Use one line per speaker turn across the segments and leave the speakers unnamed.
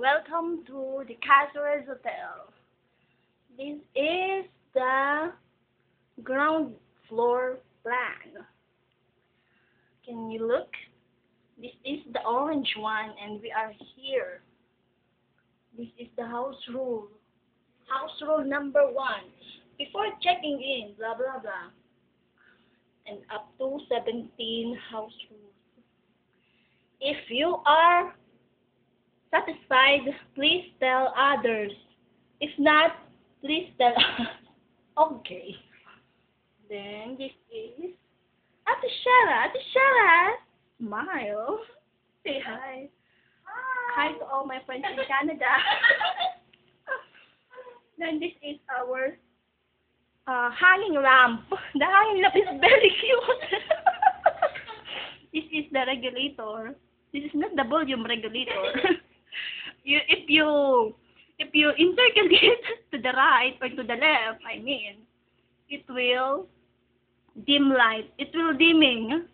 Welcome to the Castles Hotel. This is the ground floor plan. Can you look? This is the orange one and we are here. This is the house rule. House rule number 1. Before checking in, blah blah blah. And up to 17 house rules. If you are satisfied, please tell others. If not, please tell us. Okay. Then this is Ate Shara. Ate Shara, smile. Say hi. Hi to all my friends in Canada. Then this is our hanging lamp. The hanging lamp is very cute. This is the regulator. This is not the volume regulator. If you encircle it to the right or to the left, I mean, it will dim light. It will dimming.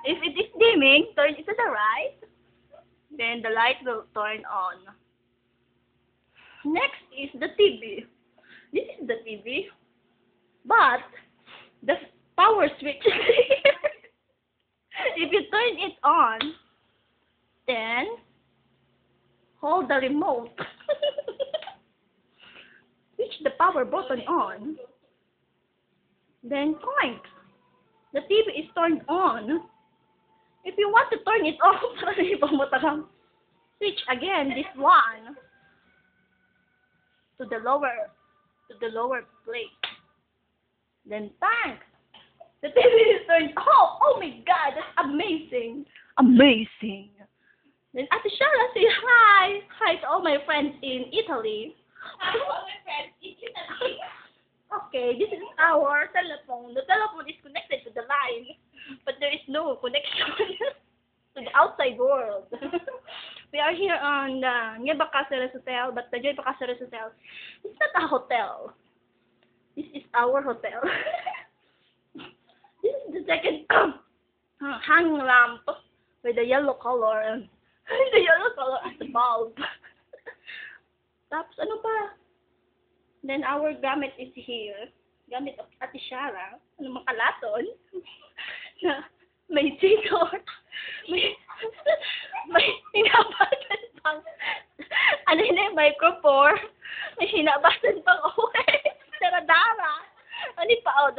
If it is dimming, turn it to the right, then the light will turn on. Next is the TV. This is the TV, but the power switch is here. If you turn it on, then hold the remote. Switch the power button on. Then point. The TV is turned on. If you want to turn it off, switch again this one to the lower place. Then thanks. The TV is turned off. Oh my God, that's amazing. Amazing. Then Ate Shara, say hi. Hi to all my friends in Italy.
Hi to all my friends in Italy.
Okay, this is our telephone. The telephone is connected to the line, but there is no connection to the outside world. We are here on the Nueva Cáceres Hotel, but the Nueva Cáceres Hotel is not a hotel. This is our hotel. This is the second hanging lamp with the yellow color. The yellow color as the bulb. Tapos ano pa? Then our gamit is here. Gamit of Ate Shara. Ano makalaton? Na may tinor. May hinabasan pang ano yun eh, microphone. May hinabasan pang always. Daradara. Ano pa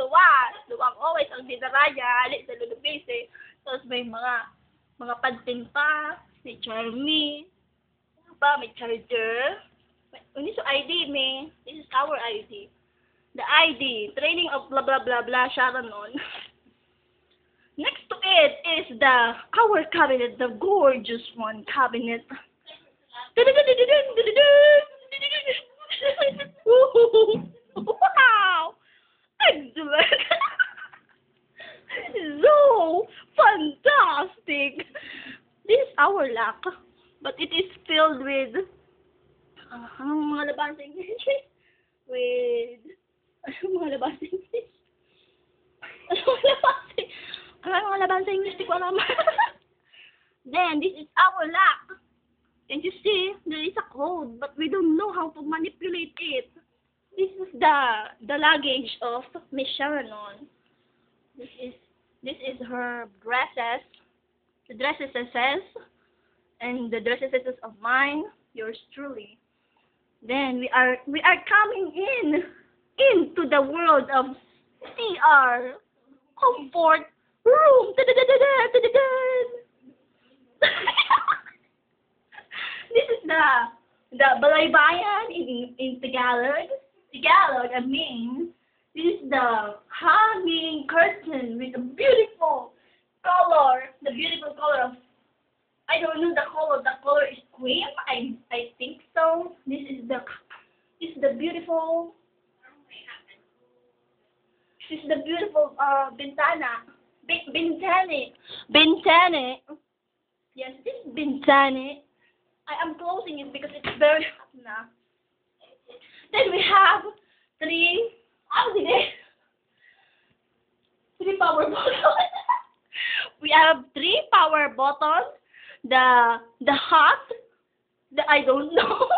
duwang always ang dinaraya. Alit sa lulubise. Tapos may mga pantin pa. May charmy. May charger. This is ID, me. This is our ID. The ID. Training of blah blah blah blah Sharon on. Next to it is our cabinet, the gorgeous one cabinet. Wow! Excellent! So fantastic! This is our lock, but it is filled with mga labasing with mga labasing mga labasing hindi ko alam. Then this is our lock. And you see, there is a code, but we don't know how to manipulate it. This is the luggage of Miss Sharon. This is her dresses. The dresses and the dresses of mine, yours truly. Then we are coming into the world of CR comfort room. This is the Balaybayan in Tagalog. Tagalog, I mean, this is the hanging curtain with a beautiful color. The beautiful color of, I don't know the color. The color is cream. I think so. This is the beautiful. This is the beautiful bintana. Bintane. Yes, this is bintane. I am closing it because it's very hot now. Then we have three power buttons. We have 3 power buttons. The hot, the I don't know,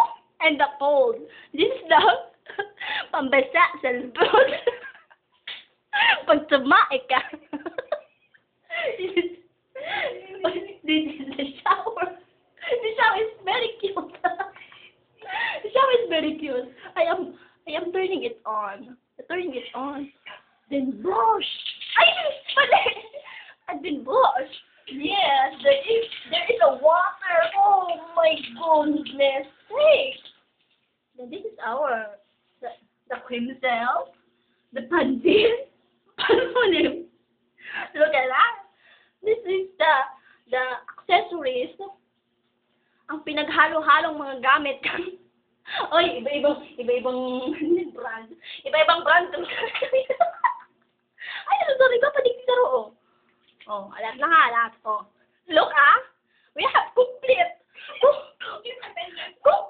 and the cold. This is the pambasa sa lubot. Pag tumae ka. This is the shower. The shower is very cute. The shower is very cute. I am turning it on. Turning it on. Then brush. And then brush. Yes, there is a water. Oh my goodness sake. Then this is the cream cell, the pandil, palmonim. Look at that. This is the accessories. Ang pinaghalo-halong mga gamit. Oy, iba-ibang brand. Iba-ibang brand. Ay, sorry ko, panig dito ro. Oh, alat na nga, alat. Oh. Look, we have complete attendance of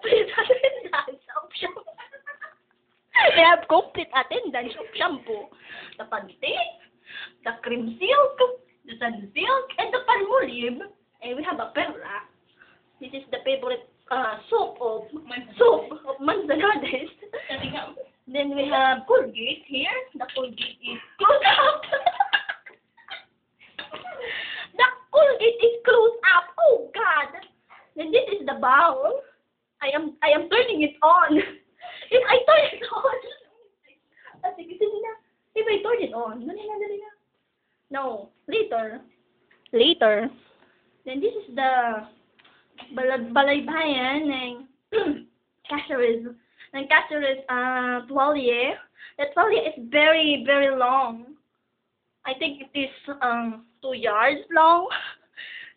shampoo. We have complete attendance of shampoo. The panty, the cream silk, the sun silk, and the palmolive. And we have a perla. This is the favorite soap of Manzanares. Then we have Colgate here. The Colgate is closed up. The Colgate is closed up. Oh God. Then this is the bowl. I am turning it on. If I turn it on, sige na. If I turn it on, dali na. No, later. Then this is the balaybayan ng Caceres. Ng Caceres tuwalye. The tuwalye is very, very long. I think it is 2 yards long.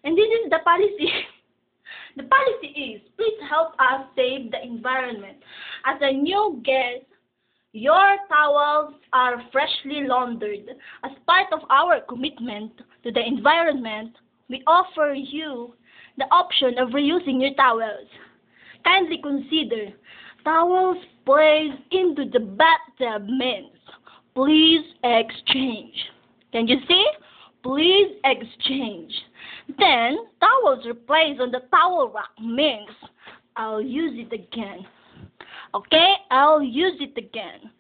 And this is the policy. The policy is, please help us save the environment. As a new guest, your towels are freshly laundered. As part of our commitment to the environment, we offer you the option of reusing your towels. Kindly consider, towels placed into the bathtub means, please exchange. Can you see? Please exchange. Then, towels replaced on the towel rack means, I'll use it again. Okay? I'll use it again.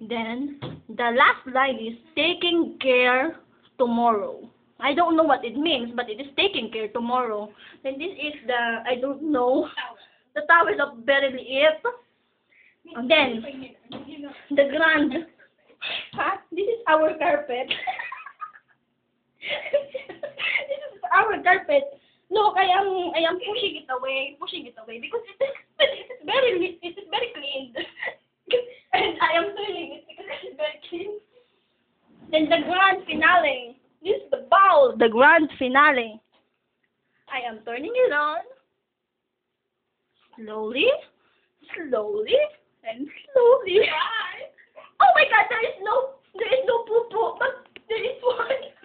Then, the last line is taking care tomorrow. I don't know what it means, but it is taking care tomorrow. Then this is the, I don't know, the towels of Berelief. And then, the grand, this is our carpet. This is our carpet. Look, I am pushing it away because it is very clean. And I am doing it because it is very clean. Then the grand finale. This is the bowl, the grand finale. I am turning it on. Slowly, and slowly. Oh my God, there is no poo-poo, but there is one.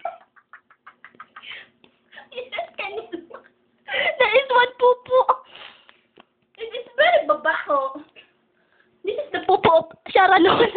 There is one poo-poo. It is very babaho. This is the poo-poo of Sharanon.